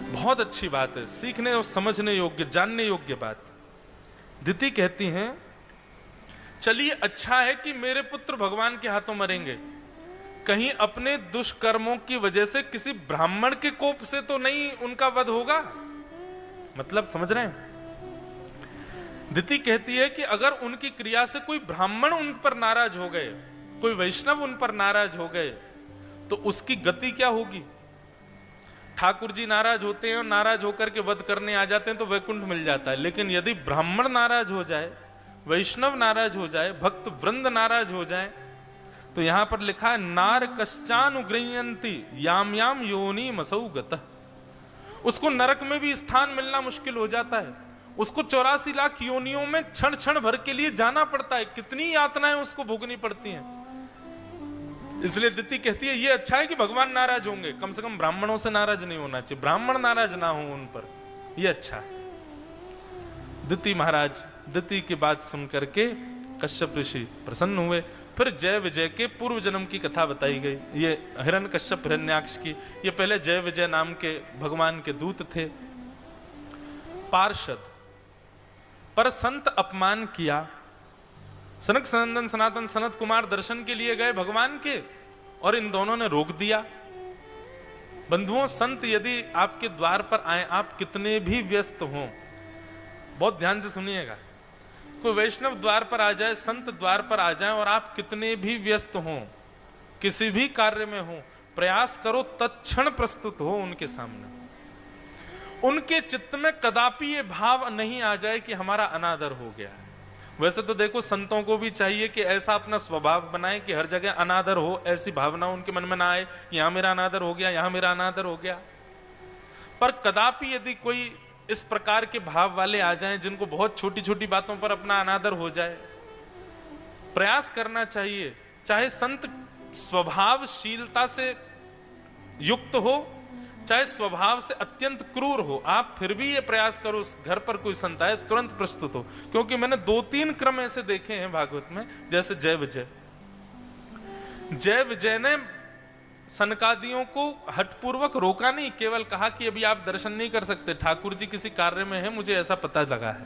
बहुत अच्छी बात है, सीखने और समझने योग्य, जानने योग्य बात। दिति कहती हैं, चलिए अच्छा है कि मेरे पुत्र भगवान के हाथों मरेंगे, कहीं अपने दुष्कर्मों की वजह से किसी ब्राह्मण के कोप से तो नहीं उनका वध होगा। मतलब समझ रहे हैं? दिति कहती है कि अगर उनकी क्रिया से कोई ब्राह्मण उन पर नाराज हो गए, कोई वैष्णव उन पर नाराज हो गए, तो उसकी गति क्या होगी। ठाकुर जी नाराज होते हैं और नाराज होकर के वध करने आ जाते हैं तो वैकुंठ मिल जाता है, लेकिन यदि ब्राह्मण नाराज हो जाए, वैष्णव नाराज हो जाए, भक्त वृंद नाराज हो जाए, तो यहां पर लिखा है नार कश्चानुगृह्यन्ति याम याम योनि मसौ गतः। उसको नरक में भी स्थान मिलना मुश्किल हो जाता है, उसको 84 लाख योनियों में क्षण क्षण भर के लिए जाना पड़ता है, कितनी यातनाएं उसको भोगनी पड़ती हैं। इसलिए दिति कहती है ये अच्छा है कि भगवान नाराज होंगे, कम से कम ब्राह्मणों से नाराज नहीं होना चाहिए, ब्राह्मण नाराज ना हो उन पर, ये अच्छा है। दिति महाराज दिति की बात सुन करके कश्यप ऋषि प्रसन्न हुए। फिर जय विजय के पूर्व जन्म की कथा बताई गई, ये हिरण्यकश्यप हिरण्याक्ष की। ये पहले जय विजय नाम के भगवान के दूत थे, पार्षद, पर संत अपमान किया। सनक सनंदन सनातन सनत कुमार दर्शन के लिए गए भगवान के, और इन दोनों ने रोक दिया। बंधुओं, संत यदि आपके द्वार पर आए, आप कितने भी व्यस्त हों, बहुत ध्यान से सुनिएगा, कोई वैष्णव द्वार पर आ जाए, संत द्वार पर आ जाए, और आप कितने भी व्यस्त हों, किसी भी कार्य में हो, प्रयास करो तत्क्षण प्रस्तुत हो उनके सामने। उनके चित्त में कदापि ये भाव नहीं आ जाए कि हमारा अनादर हो गया है। वैसे तो देखो, संतों को भी चाहिए कि ऐसा अपना स्वभाव बनाए कि हर जगह अनादर हो, ऐसी भावना उनके मन में ना आए कि यहां मेरा अनादर हो गया, यहां मेरा अनादर हो गया। पर कदापि यदि कोई इस प्रकार के भाव वाले आ जाएं, जिनको बहुत छोटी छोटी बातों पर अपना अनादर हो जाए, प्रयास करना चाहिए, चाहे संत स्वभावशीलता से युक्त हो, चाहे स्वभाव से अत्यंत क्रूर हो, आप फिर भी ये प्रयास करो, घर पर कोई संत आए तुरंत प्रस्तुत हो। क्योंकि मैंने 2-3 क्रम ऐसे देखे हैं भागवत में, जैसे जय विजय। जय विजय ने सनकादियों को हठपूर्वक रोका नहीं, केवल कहा कि अभी आप दर्शन नहीं कर सकते, ठाकुर जी किसी कार्य में है, मुझे ऐसा पता लगा है,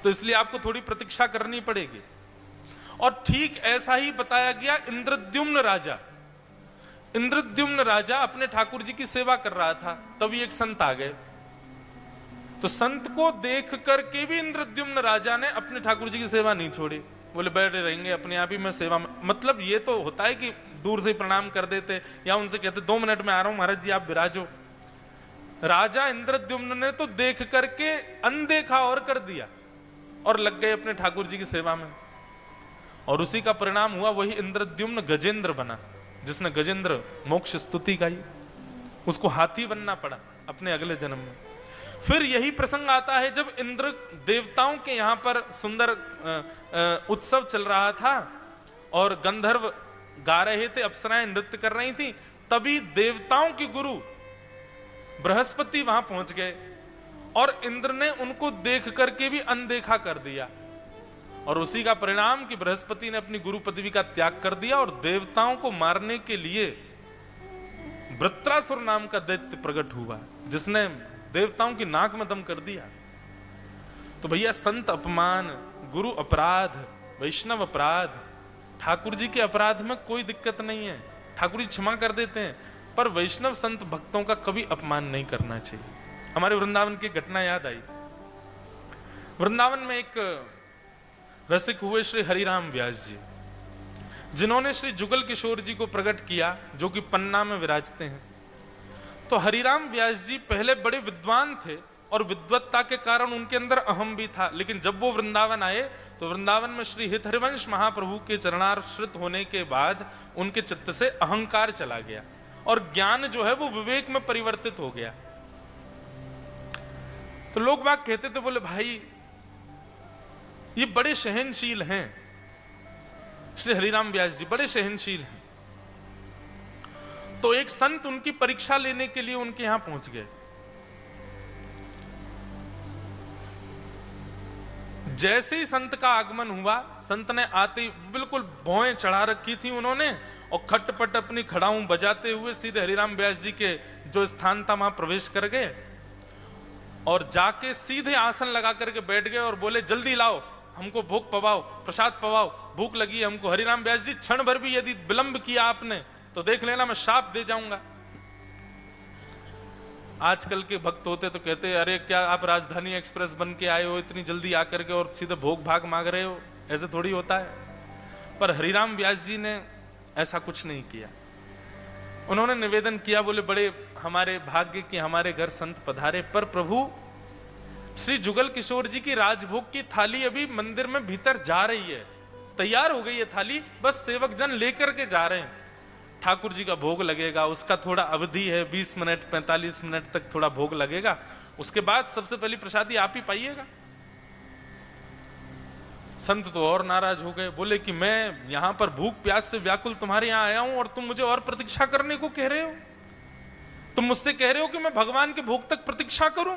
तो इसलिए आपको थोड़ी प्रतीक्षा करनी पड़ेगी। और ठीक ऐसा ही बताया गया इंद्रद्युम्न राजा। इंद्रद्युम्न राजा अपने ठाकुर जी की सेवा कर रहा था, तभी एक संत आ गए, तो संत को देख करके भी इंद्रद्युम्न राजा ने अपने ठाकुर जी की सेवा नहीं छोड़ी, बोले बैठे रहेंगे अपने आप ही में सेवा में। मतलब ये तो होता है कि दूर से प्रणाम कर देते या उनसे कहते 2 मिनट में आ रहा हूं महाराज जी, आप विराजो। राजा इंद्रद्युम्न ने तो देख करके अनदेखा और कर दिया और लग गए अपने ठाकुर जी की सेवा में, और उसी का परिणाम हुआ वही इंद्रद्युम्न गजेंद्र बना, जिसने गजेंद्र मोक्ष स्तुति गाई, उसको हाथी बनना पड़ा अपने अगले जन्म में। फिर यही प्रसंग आता है जब इंद्र देवताओं के यहां पर सुंदर उत्सव चल रहा था और गंधर्व गा रहे थे, अप्सराएं नृत्य कर रही थी, तभी देवताओं के गुरु बृहस्पति वहां पहुंच गए और इंद्र ने उनको देख करके भी अनदेखा कर दिया, और उसी का परिणाम कि बृहस्पति ने अपनी गुरु पदवी का त्याग कर दिया और देवताओं को मारने के लिए वृत्रासुर नाम का दैत्य प्रकट हुआ, जिसने देवताओं की नाक में दम कर दिया। तो भैया, संत अपमान, गुरु अपराध, वैष्णव अपराध, ठाकुर जी के अपराध में कोई दिक्कत नहीं है, ठाकुर जी क्षमा कर देते हैं, पर वैष्णव संत भक्तों का कभी अपमान नहीं करना चाहिए। हमारे वृंदावन की घटना याद आई। वृंदावन में एक रसिक हुए श्री हरिराम व्यास जी, जिन्होंने श्री जुगल किशोर जी को प्रकट किया, जो कि पन्ना में विराजते हैं। तो हरिराम व्यास जी पहले बड़े विद्वान थे और विद्वत्ता के कारण उनके अंदर अहम भी था, लेकिन जब वो वृंदावन आए तो वृंदावन में श्री हित हरिवंश महाप्रभु के चरणाश्रित होने के बाद उनके चित्त से अहंकार चला गया और ज्ञान जो है वो विवेक में परिवर्तित हो गया। तो लोग बाग कहते थे, बोले भाई ये बड़े सहनशील हैं, श्री हरिराम व्यास जी बड़े सहनशील हैं। तो एक संत उनकी परीक्षा लेने के लिए उनके यहां पहुंच गए। जैसे ही संत का आगमन हुआ, संत ने आते ही बिल्कुल भौएं चढ़ा रखी थी उन्होंने, और खटपट अपनी खड़ाऊं बजाते हुए सीधे हरिराम व्यास जी के जो स्थान था वहां प्रवेश कर गए और जाके सीधे आसन लगा करके बैठ गए और बोले जल्दी लाओ, हमको भोग पवाओ, प्रसाद पवाओ, भूख लगी है हमको। हरिराम व्यास जी क्षण भर भी यदि विलंब किया आपने तो देख लेना मैं शाप दे जाऊंगा। आजकल के भक्त होते तो कहते अरे क्या आप राजधानी एक्सप्रेस बन के आए हो, इतनी जल्दी आकर के और सीधे भोग भाग मांग रहे हो, ऐसे थोड़ी होता है। पर हरिराम व्यास जी ने ऐसा कुछ नहीं किया। उन्होंने निवेदन किया, बोले बड़े हमारे भाग्य की हमारे घर संत पधारे, पर प्रभु श्री जुगल किशोर जी की राजभोग की थाली अभी मंदिर में भीतर जा रही है, तैयार हो गई है थाली, बस सेवक जन लेकर के जा रहे हैं। ठाकुर जी का भोग लगेगा, उसका थोड़ा अवधि है, 20 मिनट 45 मिनट तक थोड़ा भोग लगेगा, उसके बाद सबसे पहली प्रसादी आप ही पाइएगा। संत तो और नाराज हो गए, बोले कि मैं यहां पर भूख प्यास से व्याकुल तुम्हारे यहां आया हूं और तुम मुझे और प्रतीक्षा करने को कह रहे हो। तुम मुझसे कह रहे हो कि मैं भगवान के भोग तक प्रतीक्षा करूं।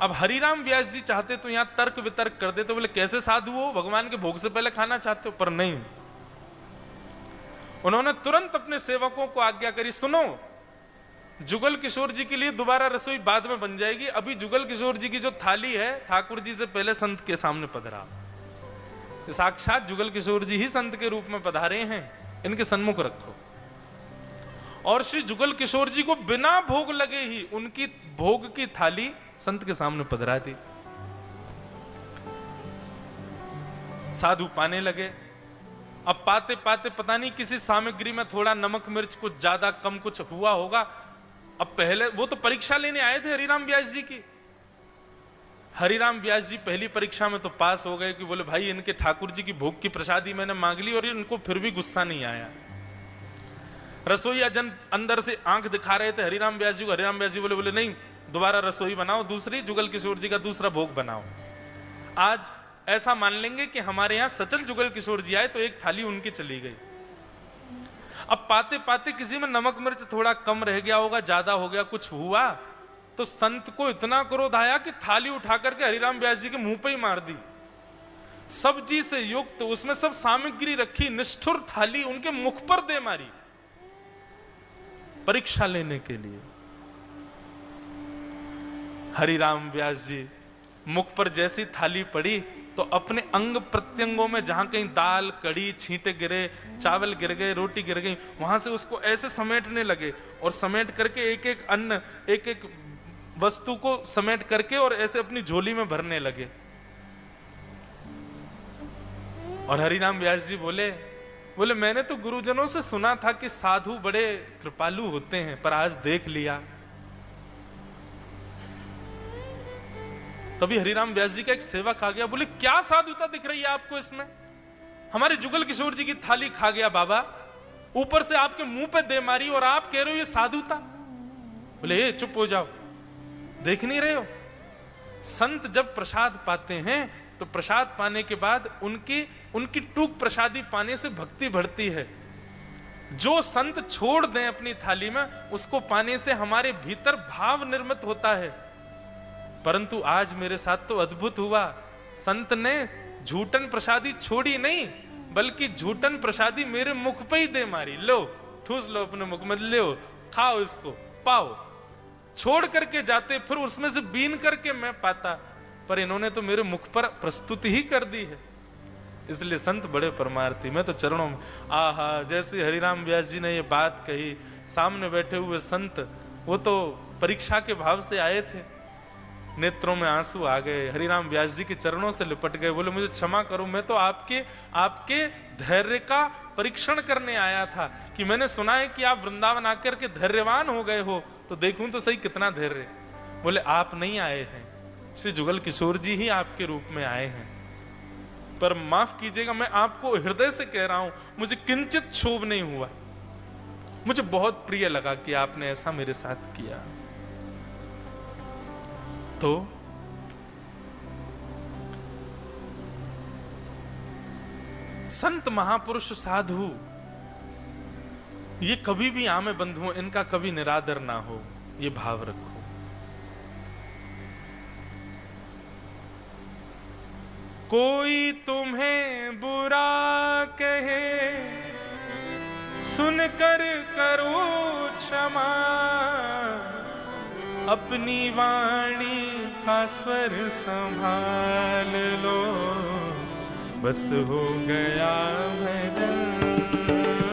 अब हरिराम व्यास जी चाहते तो यहां तर्क वितर्क कर देते, बोले कैसे साधु हो, भगवान के भोग से पहले खाना चाहते हो, पर नहीं। उन्होंने तुरंत अपने सेवकों को आज्ञा करी, सुनो जुगल किशोर जी के लिए दोबारा रसोई बाद में बन जाएगी, अभी जुगल किशोर जी की जो थाली है ठाकुर जी से पहले संत के सामने पधरा। साक्षात जुगल किशोर जी ही संत के रूप में पधारे हैं, इनके सन्मुख रखो। और श्री जुगल किशोर जी को बिना भोग लगे ही उनकी भोग की थाली संत के सामने पधरा दी। साधु पाने लगे। अब पाते पाते पता नहीं किसी सामग्री में थोड़ा नमक मिर्च कुछ ज्यादा कम कुछ हुआ होगा। अब पहले वो तो परीक्षा लेने आए थे हरिराम व्यास जी की। हरिराम व्यास जी पहली परीक्षा में तो पास हो गए कि बोले भाई इनके ठाकुर जी की भोग की प्रसादी मैंने मांग ली और इनको फिर भी गुस्सा नहीं आया। रसोईया जन अंदर से आंख दिखा रहे थे हरिराम व्यास जी को। हरिराम व्यास जी बोले नहीं दोबारा रसोई बनाओ, दूसरी जुगल किशोर जी का दूसरा भोग बनाओ। आज ऐसा मान लेंगे कि हमारे यहां सचल जुगल किशोर जी आए तो एक थाली उनकी चली गई। अब पाते पाते किसी में नमक मिर्च थोड़ा कम रह गया होगा, ज्यादा हो गया, कुछ हुआ तो संत को इतना क्रोध आया कि थाली उठा करके हरिराम व्यास जी के मुंह पे ही मार दी। सब्जी से युक्त उसमें सब सामग्री रखी निष्ठुर थाली उनके मुख पर दे मारी परीक्षा लेने के लिए। हरिराम व्यास जी मुख पर जैसी थाली पड़ी तो अपने अंग प्रत्यंगों में जहां कहीं दाल कड़ी छींटे गिरे, चावल गिर गए, रोटी गिर गई, वहां से उसको ऐसे समेटने लगे और समेट करके एक एक अन्न एक एक वस्तु को समेट करके और ऐसे अपनी झोली में भरने लगे। और हरिराम व्यास जी बोले मैंने तो गुरुजनों से सुना था कि साधु बड़े कृपालु होते हैं, पर आज देख लिया। तभी हरिराम व्यास जी का एक सेवक आ गया, बोले क्या साधुता दिख रही है आपको इसमें? हमारे जुगल किशोर जी की थाली खा गया बाबा, ऊपर से आपके मुंह पे दे मारी और आप कह रहे हो ये साधुता। बोले ए चुप हो जाओ, देख नहीं रहे हो? संत जब प्रसाद पाते हैं तो प्रसाद पाने के बाद उनकी टूक प्रसादी पाने से भक्ति बढ़ती है। जो संत छोड़ दें अपनी थाली में उसको पाने से हमारे भीतर भाव निर्मित होता है। परंतु आज मेरे साथ तो अद्भुत हुआ, संत ने झूठन प्रसादी छोड़ी नहीं बल्कि झूठन प्रसादी मेरे मुख पे ही दे मारी। लो ठूस लो अपने मुख में, लो खाओ इसको, पाओ। छोड़ करके जाते फिर उसमें से बीन करके मैं पाता, पर इन्होंने तो मेरे मुख पर प्रस्तुति ही कर दी है। इसलिए संत बड़े परमार्थी। मैं तो चरणों में आहा, जैसे हरिराम व्यास जी ने ये बात कही, सामने बैठे हुए संत वो तो परीक्षा के भाव से आए थे, नेत्रों में आंसू आ गए, हरिराम व्यास जी के चरणों से लिपट गए, बोले मुझे क्षमा करो, मैं तो आपके धैर्य का परीक्षण करने आया था कि मैंने सुना है कि आप वृंदावन आकर के धैर्यवान हो गए हो, तो देखूं तो सही कितना धैर्य। बोले आप नहीं आए हैं, श्री जुगल किशोर जी ही आपके रूप में आए हैं। पर माफ कीजिएगा, मैं आपको हृदय से कह रहा हूं, मुझे किंचित क्षोभ नहीं हुआ, मुझे बहुत प्रिय लगा कि आपने ऐसा मेरे साथ किया। तो संत महापुरुष साधु ये कभी भी आमे बंधुओं, इनका कभी निरादर ना हो, ये भाव रखो। कोई तुम्हें बुरा कहे सुनकर करो क्षमा, अपनी वाणी का स्वर संभाल लो, बस हो गया भजन